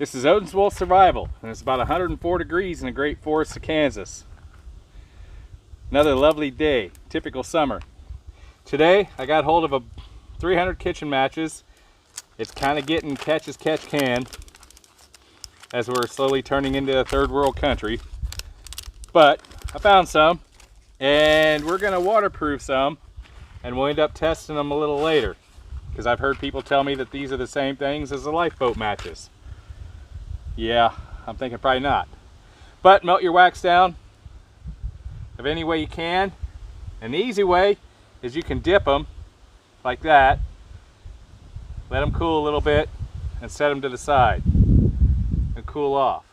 This is Odin's Wolf Survival, and it's about 104 degrees in the great forests of Kansas. Another lovely day, typical summer. Today, I got hold of a 300 kitchen matches. It's kind of getting catch as catch can, as we're slowly turning into a third world country. But I found some, and we're gonna waterproof some, and we'll end up testing them a little later, because I've heard people tell me that these are the same things as the lifeboat matches. Yeah, I'm thinking probably not. But melt your wax down of any way you can. And the easy way is you can dip them like that, let them cool a little bit, and set them to the side and cool off.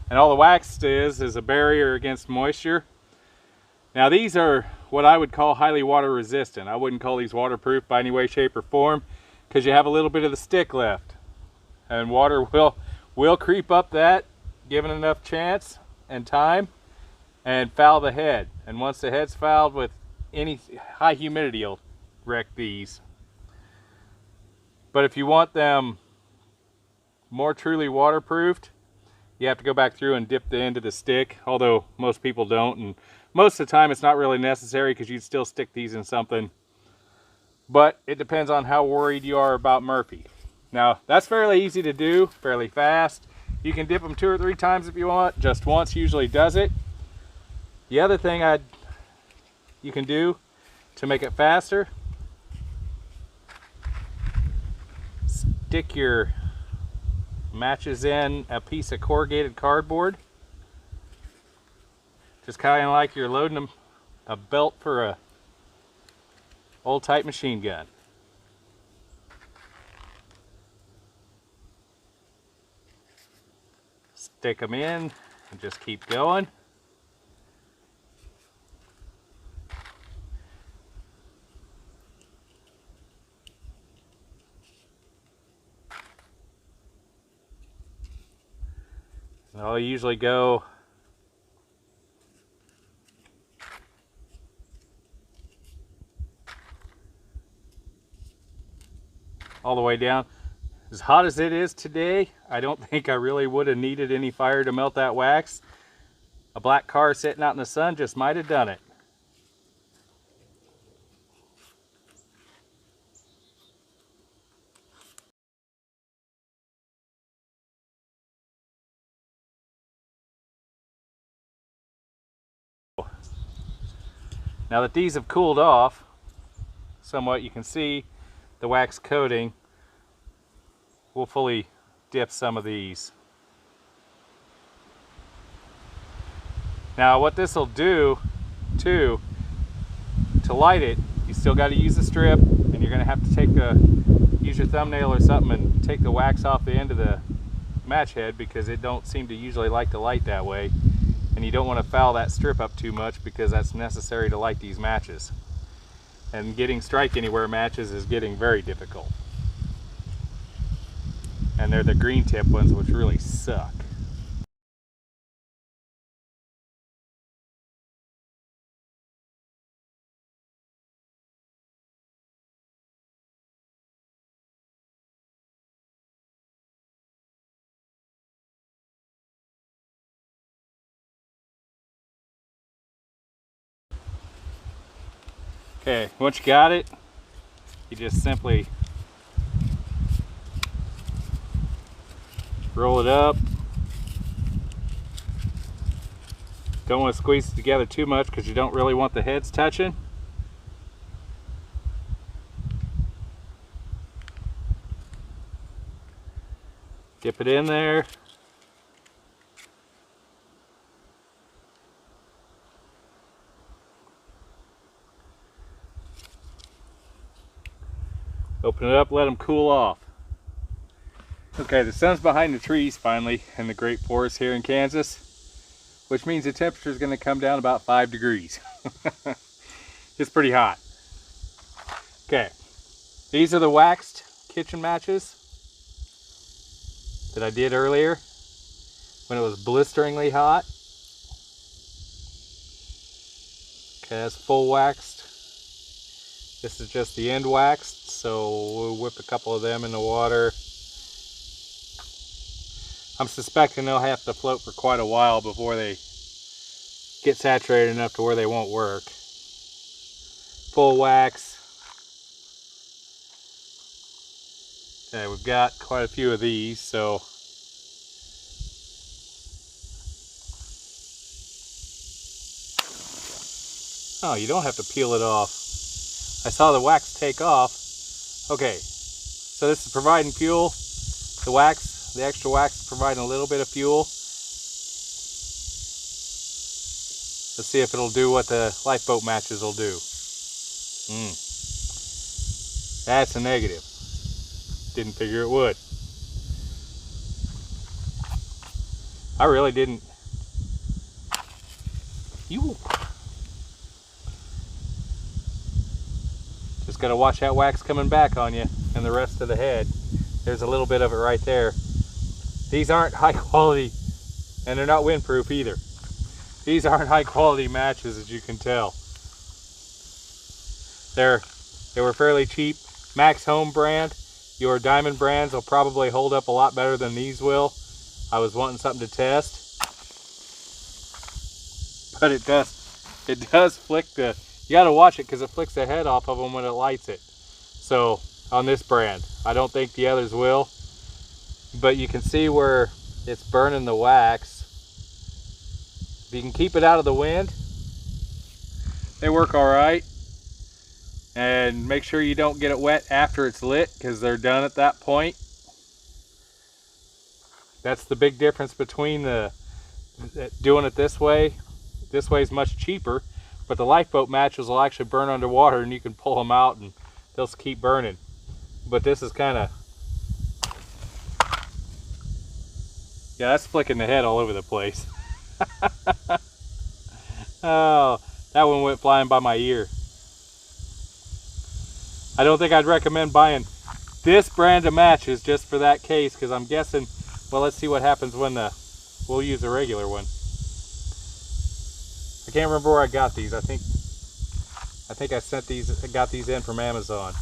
And all the wax is a barrier against moisture. Now these are what I would call highly water resistant. I wouldn't call these waterproof by any way, shape, or form, because you have a little bit of the stick left, and water will creep up that given enough chance and time and foul the head. And once the head's fouled with any high humidity, it'll wreck these. But if you want them more truly waterproofed, you have to go back through and dip the end of the stick, although most people don't, and most of the time it's not really necessary because you'd still stick these in something. But it depends on how worried you are about Murphy. Now, that's fairly easy to do, fairly fast. You can dip them 2 or 3 times if you want. Just once usually does it. The other thing you can do to make it faster, stick your matches in a piece of corrugated cardboard. Just kind of like you're loading a belt for a old type machine gun. Stick them in and just keep going. And I'll usually go all the way down. As hot as it is today, I don't think I really would have needed any fire to melt that wax. A black car sitting out in the sun just might have done it. Now that these have cooled off somewhat, you can see the wax coating. We'll fully dip some of these. Now what this will do too, to light it, you still got to use the strip, and you're going to have to use your thumbnail or something and take the wax off the end of the match head, because it don't seem to usually like to light that way, and you don't want to foul that strip up too much because that's necessary to light these matches. And getting strike anywhere matches is getting very difficult. And they're the green tip ones, which really suck. Okay, once you got it, you just simply roll it up. Don't want to squeeze it together too much because you don't really want the heads touching. Dip it in there. Open it up, let them cool off. Okay, the sun's behind the trees finally in the great forest here in Kansas, which means the temperature is going to come down about 5 degrees. It's pretty hot. Okay, these are the waxed kitchen matches that I did earlier when it was blisteringly hot. Okay, that's full waxed. This is just the end waxed. so we'll whip a couple of them in the water. I'm suspecting they'll have to float for quite a while before they get saturated enough to where they won't work. Full wax. Okay, we've got quite a few of these, so oh, you don't have to peel it off. I saw the wax take off. Okay, so this is providing fuel. The wax, the extra wax is providing a little bit of fuel. Let's see if it'll do what the lifeboat matches will do. That's a negative. Didn't figure it would. I really didn't. You just gotta watch that wax coming back on you and the rest of the head. There's a little bit of it right there. These aren't high quality, and they're not windproof either. These aren't high quality matches, as you can tell. They were fairly cheap. Max Home brand. Your Diamond brands will probably hold up a lot better than these will. I was wanting something to test, but it does flick the. You got to watch it because it flicks the head off of them when it lights it. So on this brand, I don't think the others will, but you can see where it's burning the wax. If you can keep it out of the wind, they work all right. And make sure you don't get it wet after it's lit, because they're done at that point. That's the big difference between doing it this way. This way is much cheaper, but the lifeboat matches will actually burn underwater, and you can pull them out and they'll keep burning. But this is kind of, yeah, that's flicking the head all over the place. Oh, that one went flying by my ear. I don't think I'd recommend buying this brand of matches just for that case, because I'm guessing, well, let's see what happens when we'll use a regular one. I can't remember where I got these. I think I got these in from Amazon.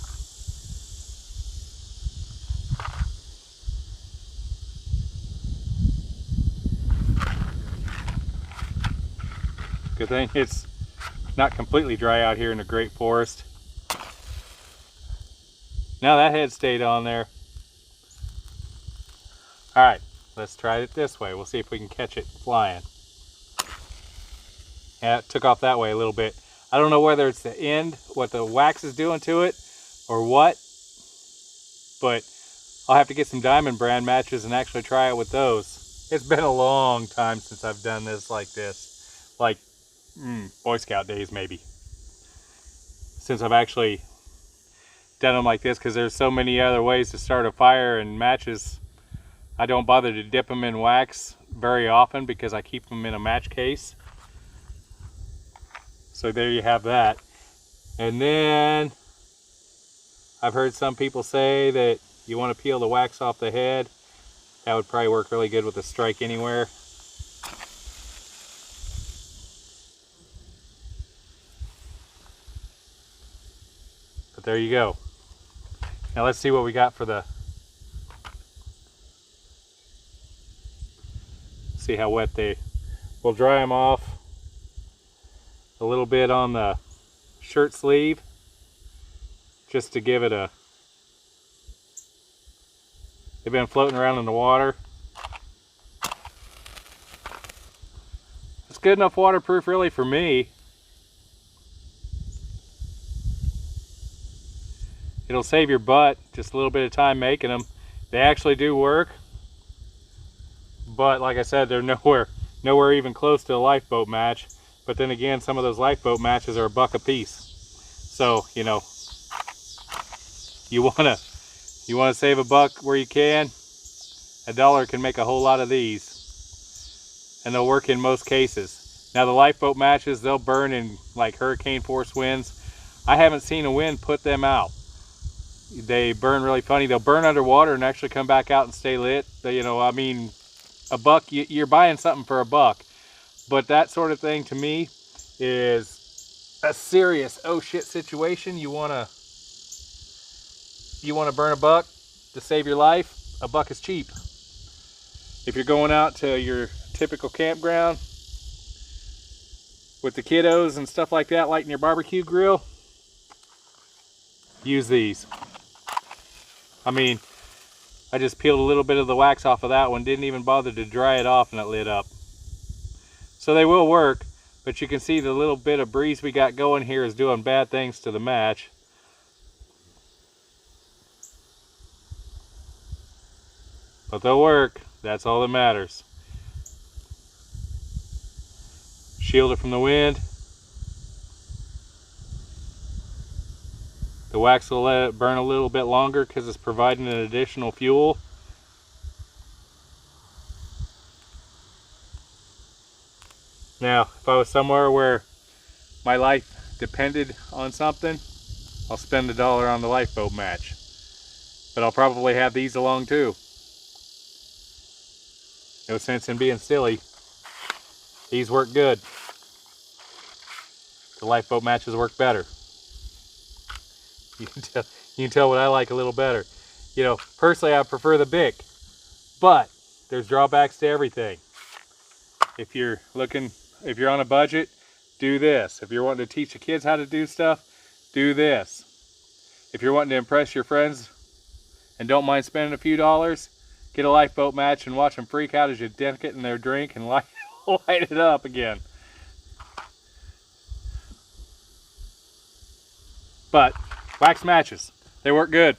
Good thing it's not completely dry out here in the Great Forest. Now that head stayed on there. All right, let's try it this way. We'll see if we can catch it flying. Yeah, it took off that way a little bit. I don't know whether it's the end, what the wax is doing to it, or what, but I'll have to get some Diamond brand matches and actually try it with those. It's been a long time since I've done this like this. Like, Boy Scout days maybe. Since I've actually done them like this, because there's so many other ways to start a fire, and matches, I don't bother to dip them in wax very often because I keep them in a match case. So there you have that. And then I've heard some people say that you want to peel the wax off the head. That would probably work really good with a Strike Anywhere. But there you go. Now let's see what we got for see how wet we'll dry them off a little bit on the shirt sleeve, just to give it they've been floating around in the water. It's good enough waterproof really for me. It'll save your butt just a little bit of time making them. They actually do work, but like I said, they're nowhere even close to a lifeboat match. But then again, some of those lifeboat matches are $1 a piece. So, you know, you wanna save $1 where you can. $1 can make a whole lot of these, and they'll work in most cases. Now the lifeboat matches, they'll burn in like hurricane force winds. I haven't seen a wind put them out. They burn really funny. They'll burn underwater and actually come back out and stay lit. But, you know, I mean, $1, you're buying something for $1. But that sort of thing to me is a serious oh shit situation. You want you want to burn a buck to save your life, a buck is cheap. If you're going out to your typical campground with the kiddos and stuff like that, lighting your barbecue grill, use these. I mean, I just peeled a little bit of the wax off of that one, didn't even bother to dry it off, and it lit up. So they will work, but you can see the little bit of breeze we got going here is doing bad things to the match. But they'll work, that's all that matters. Shield it from the wind. The wax will let it burn a little bit longer because it's providing an additional fuel. Now, if I was somewhere where my life depended on something, I'll spend $1 on the lifeboat match. But I'll probably have these along too. No sense in being silly. These work good. The lifeboat matches work better. You can tell what I like a little better. You know, personally I prefer the Bic, but there's drawbacks to everything. If you're on a budget, do this. If you're wanting to teach the kids how to do stuff, do this. If you're wanting to impress your friends and don't mind spending a few dollars, get a lifeboat match and watch them freak out as you dunk it in their drink and light it up again. But wax matches, they work good.